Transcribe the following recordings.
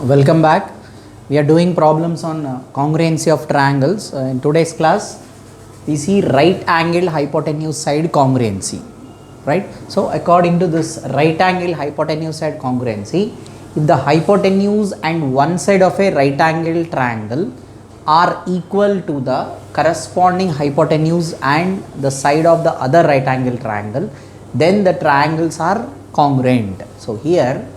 Welcome back. We are doing problems on congruency of triangles. In today's class, we see right angle hypotenuse side congruency, right? So according to this right angle hypotenuse side congruency, if the hypotenuse and one side of a right angle triangle are equal to the corresponding hypotenuse and the side of the other right angle triangle, then the triangles are congruent. So here,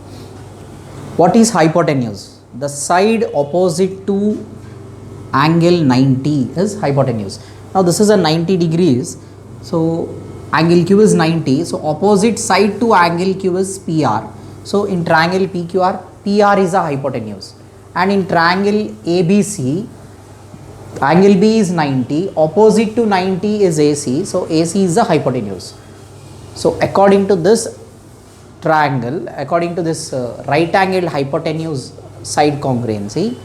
what is hypotenuse? The side opposite to angle 90 is hypotenuse. Now this is a 90 degrees, so angle Q is 90, so opposite side to angle Q is PR. So in triangle PQR, PR is a hypotenuse, and in triangle ABC, angle B is 90, opposite to 90 is AC, so AC is the hypotenuse. So according to this triangle, according to this right angle hypotenuse side congruency,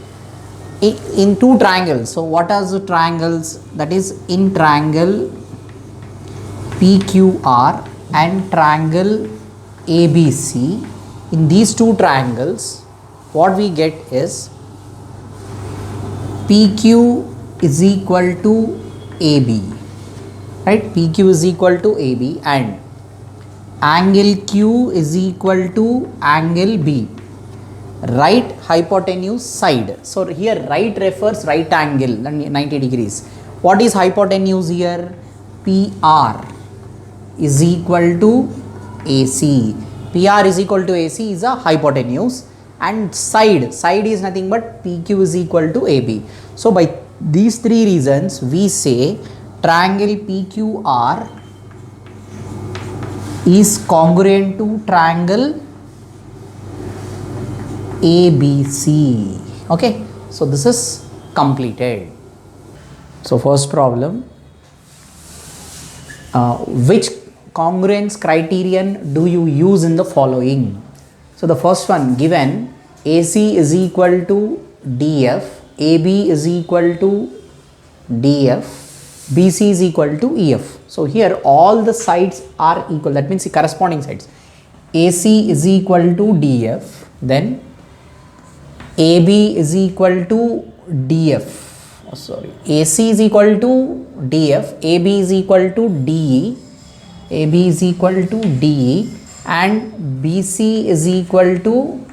in two triangles, so what are the triangles? That is in triangle PQR and triangle ABC, in these two triangles, what we get is PQ is equal to AB, right? PQ is equal to AB and angle Q is equal to angle B, right hypotenuse side. So here right refers right angle 90 degrees. What is hypotenuse here? PR is equal to AC. PR is equal to AC is a hypotenuse, and side is nothing but PQ is equal to AB. So by these three reasons we say triangle PQR is congruent to triangle ABC. Okay, so this is completed. So first problem, which congruence criterion do you use in the following? So the first one, given AC is equal to DF, AB is equal to DF, BC is equal to EF. So here all the sides are equal, that means the corresponding sides. AC is equal to DF, then AB is equal to DF. AC is equal to DF, AB is equal to DE, AB is equal to DE, and BC is equal to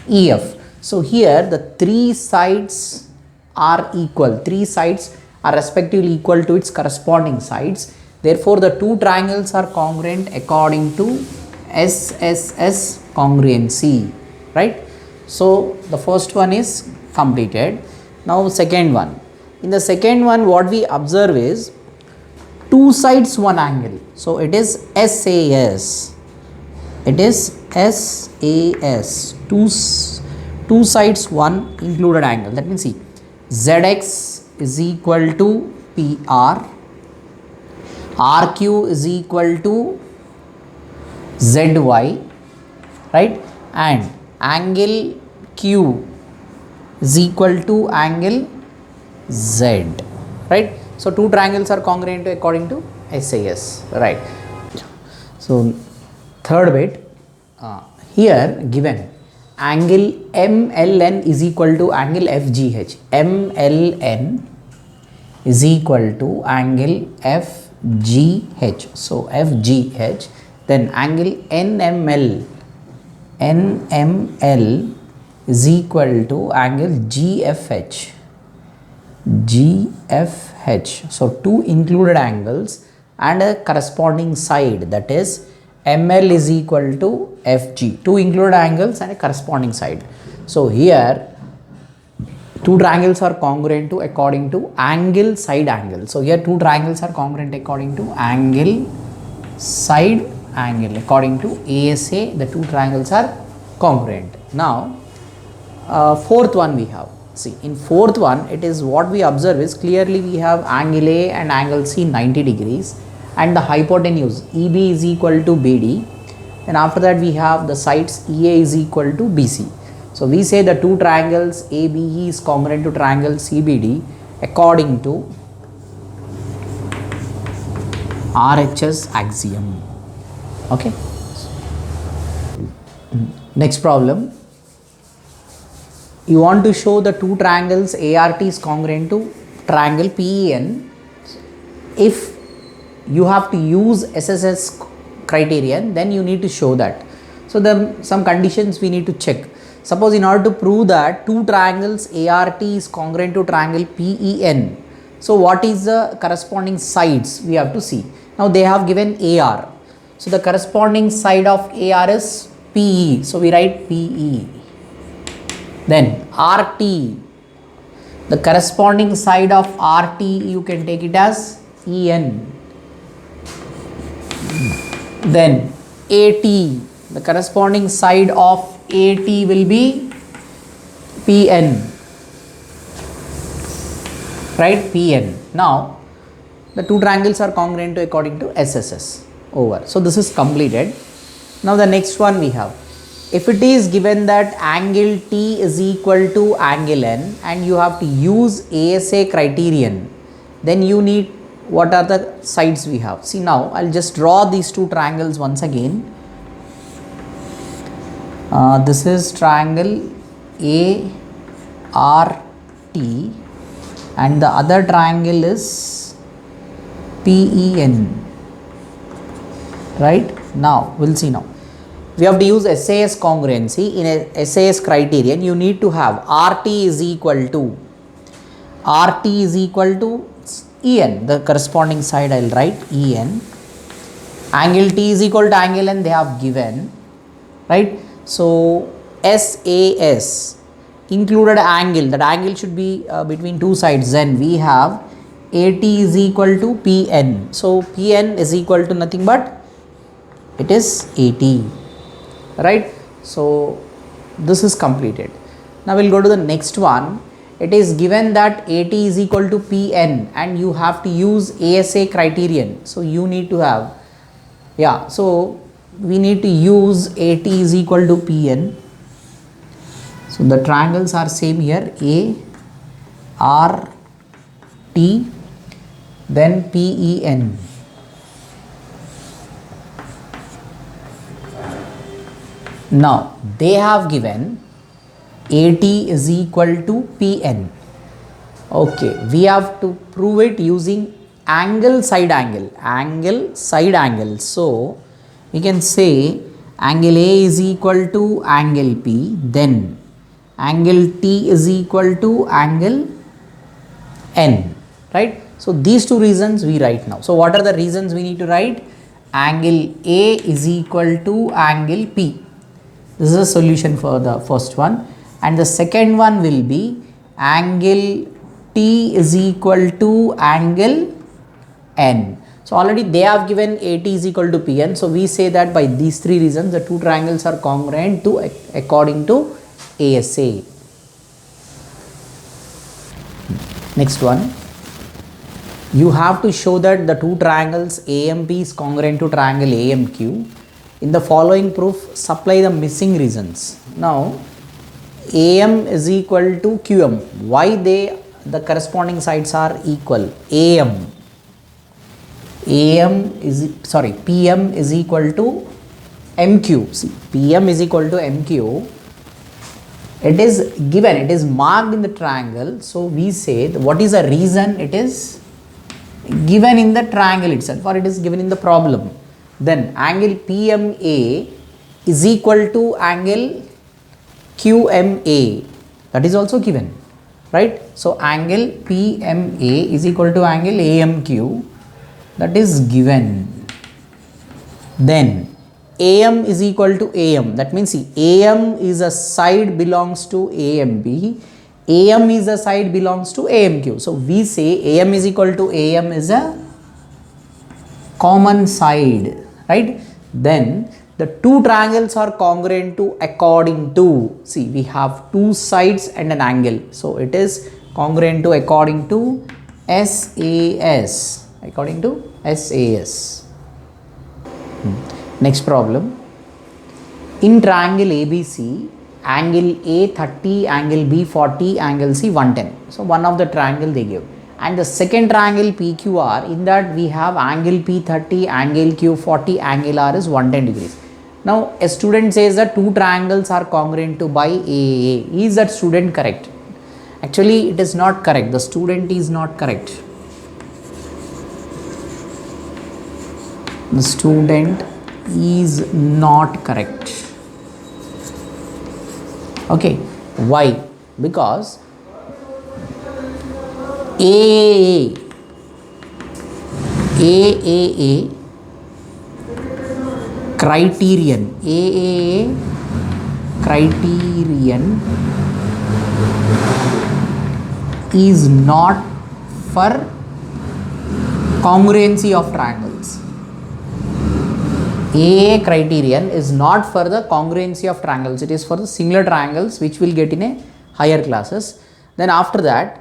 EF. So here the three sides are equal, three sides are respectively equal to its corresponding sides. Therefore the two triangles are congruent according to SSS congruency, right? So the first one is completed. Now second one. In the second one, what we observe is two sides one angle. So it is SAS. It is SAS. Two sides one included angle. That means see, ZX is equal to PR, RQ is equal to ZY, right? And angle Q is equal to angle Z, right? So two triangles are congruent according to SAS, right? So third bit, here given angle MLN is equal to angle FGH. MLN is equal to angle FGH. So FGH, then angle NML is equal to angle GFH. GFH. So two included angles and a corresponding side, that is ML is equal to FG. Two included angles and a corresponding side. So here two triangles are congruent to according to angle side angle. So here two triangles are congruent according to angle side angle. According to ASA, the two triangles are congruent. Now fourth one we have. See, in fourth one, it is what we observe is clearly we have angle A and angle C 90 degrees, and the hypotenuse EB is equal to BD, and after that we have the sides EA is equal to BC. So we say the two triangles ABE is congruent to triangle CBD according to RHS axiom. Okay. Next problem. you want to show the two triangles ART is congruent to triangle PEN. If you have to use SSS criterion, then you need to show that. So then some conditions we need to check. Suppose in order to prove that two triangles ART is congruent to triangle PEN, so what is the corresponding sides we have to see. Now they have given AR. So the corresponding side of AR is PE. So we write PE. Then RT. The corresponding side of RT you can take it as EN. Then AT. The corresponding side of AT will be PN. Right? PN. Now the two triangles are congruent to according to SSS. Over. So this is completed. Now the next one we have. If it is given that angle T is equal to angle N and you have to use ASA criterion, then you need, what are the sides we have? See, now I'll just draw these two triangles once again. This is triangle ART and the other triangle is PEN. Right? Now we'll see now. We have to use SAS congruency. In a SAS criterion, you need to have RT is equal to EN. The corresponding side I'll write EN. Angle T is equal to angle N they have given. Right? So SAS included angle. That angle should be between two sides. Then we have AT is equal to PN. So PN is equal to nothing but it is AT. Right? So this is completed. Now we'll go to the next one. It is given that AT is equal to PN and you have to use ASA criterion. So you need to have, so we need to use AT is equal to PN. So the triangles are same here, ART, then PEN. Now they have given AT is equal to PN. Okay, we have to prove it using angle side angle. So we can say angle A is equal to angle P, then angle T is equal to angle N. Right? So these two reasons we write now. So what are the reasons we need to write? Angle A is equal to angle P. This is a solution for the first one, and the second one will be angle T is equal to angle N. So already they have given AT is equal to PN. So we say that by these three reasons the two triangles are congruent to according to ASA. Next one. You have to show that the two triangles AMP is congruent to triangle AMQ. In the following proof, supply the missing reasons. Now, AM is equal to QM. Why the corresponding sides are equal? PM is equal to MQ. See, PM is equal to MQ. It is given, it is marked in the triangle. So we say, what is the reason? It is given in the triangle itself, or it is given in the problem. Then angle PMA is equal to angle QMA, that is also given, right? So angle PMA is equal to angle AMQ, that is given. Then AM is equal to AM, that means see, AM is a side belongs to AMP, AM is a side belongs to AMQ. So we say AM is equal to AM is a common side, right? Then the two triangles are congruent to according to, see, we have two sides and an angle, so it is congruent to according to SAS, according to SAS. Next problem. In triangle ABC, angle A 30, angle B 40, angle C 110. So one of the triangle they give. And the second triangle PQR, in that we have angle P 30, angle Q 40, angle R is 110 degrees. Now a student says that two triangles are congruent to by AAA. Is that student correct? Actually it is not correct. The student is not correct. The student is not correct. Okay, why? Because AAA criterion is not for congruency of triangles. AAA criterion is not for the congruency of triangles. It is for the similar triangles which will get in a higher classes. Then after that,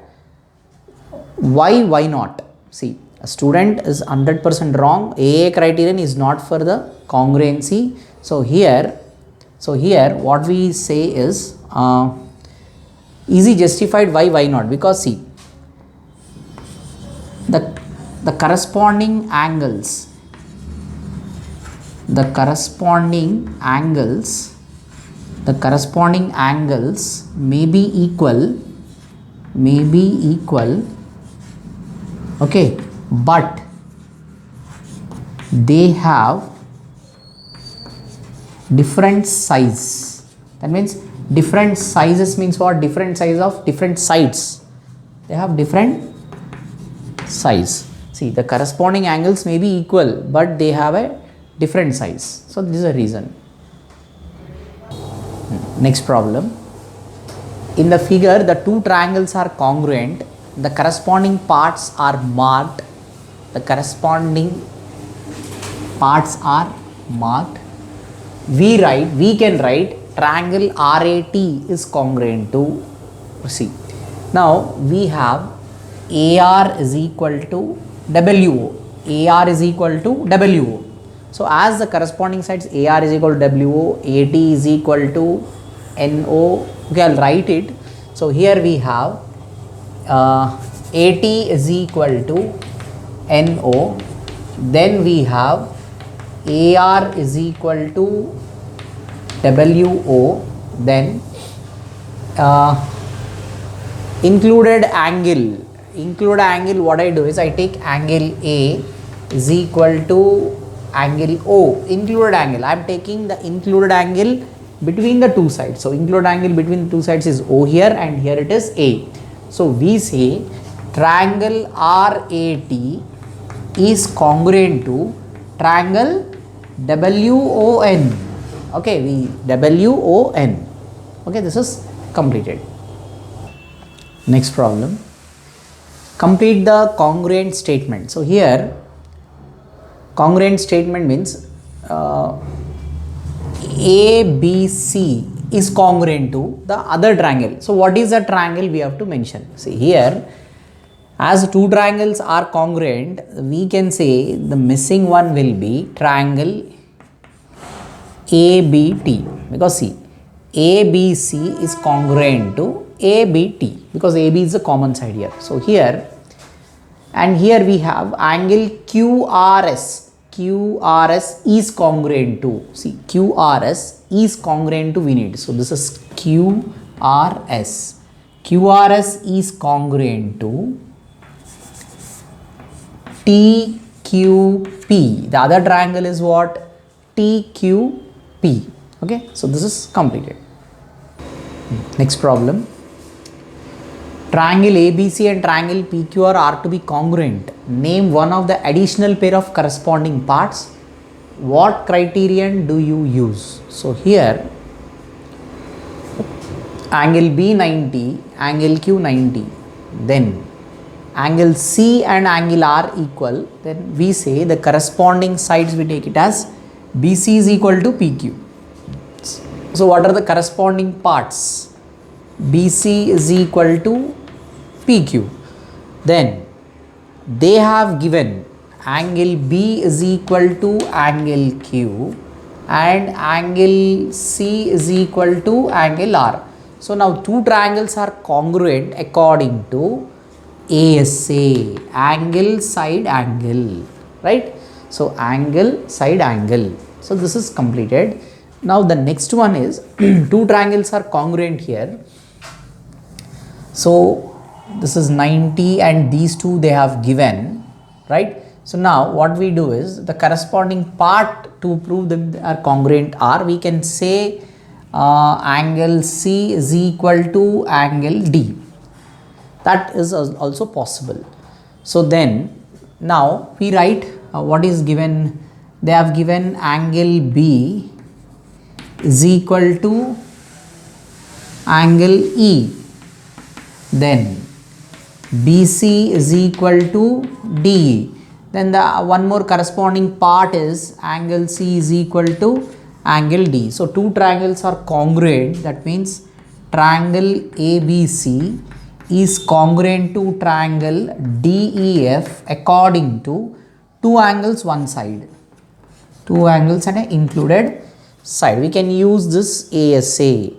why not? See, a student is 100% wrong. AAA criterion is not for the congruency. So here what we say is easy justified. Why not? Because see, the corresponding angles may be equal, okay, but they have different size. That means different sizes means what? Different size of different sides. They have different size. See, the corresponding angles may be equal, but they have a different size. So this is a reason. Next problem. In the figure, the two triangles are congruent. The corresponding parts are marked. We can write triangle RAT is congruent to C. Now we have AR is equal to WO. AR is equal to WO. So as the corresponding sides AR is equal to WO, AT is equal to NO. Okay, I'll write it. So here we have AT is equal to NO. Then we have AR is equal to WO. Then included angle, what I do is I take angle A is equal to angle O. Included angle, I am taking the included angle between the two sides. So included angle between the two sides is O here, and here it is A. So we say triangle RAT is congruent to triangle WON. Okay, WON. Okay, this is completed. Next problem. Complete the congruent statement. So here congruent statement means ABC is congruent to the other triangle. So what is the triangle we have to mention? See here, as two triangles are congruent, we can say the missing one will be triangle ABT, because see, ABC is congruent to ABT because AB is the common side here. So here and here we have angle QRS. QRS is congruent to, see, QRS is congruent to, we need. So this is QRS. QRS is congruent to TQP. The other triangle is what? TQP. Okay, so this is completed. Next problem. Triangle ABC and triangle PQR are to be congruent. Name one of the additional pair of corresponding parts. What criterion do you use? So here angle B 90, angle Q 90, then angle C and angle R equal, then we say the corresponding sides we take it as BC is equal to PQ. So what are the corresponding parts? BC is equal to PQ. Then they have given angle B is equal to angle Q and angle C is equal to angle R. So now two triangles are congruent according to ASA, angle side angle, right? So angle side angle. So this is completed. Now the next one is two triangles are congruent here. So this is 90 and these two they have given, right? So now what we do is the corresponding part to prove them they are congruent are, we can say angle C is equal to angle D. That is also possible. So then now we write what is given. They have given angle B is equal to angle E. Then BC is equal to DE. Then the one more corresponding part is angle C is equal to angle D. So two triangles are congruent. That means triangle ABC is congruent to triangle DEF according to two angles one side. Two angles and an included side. We can use this ASA.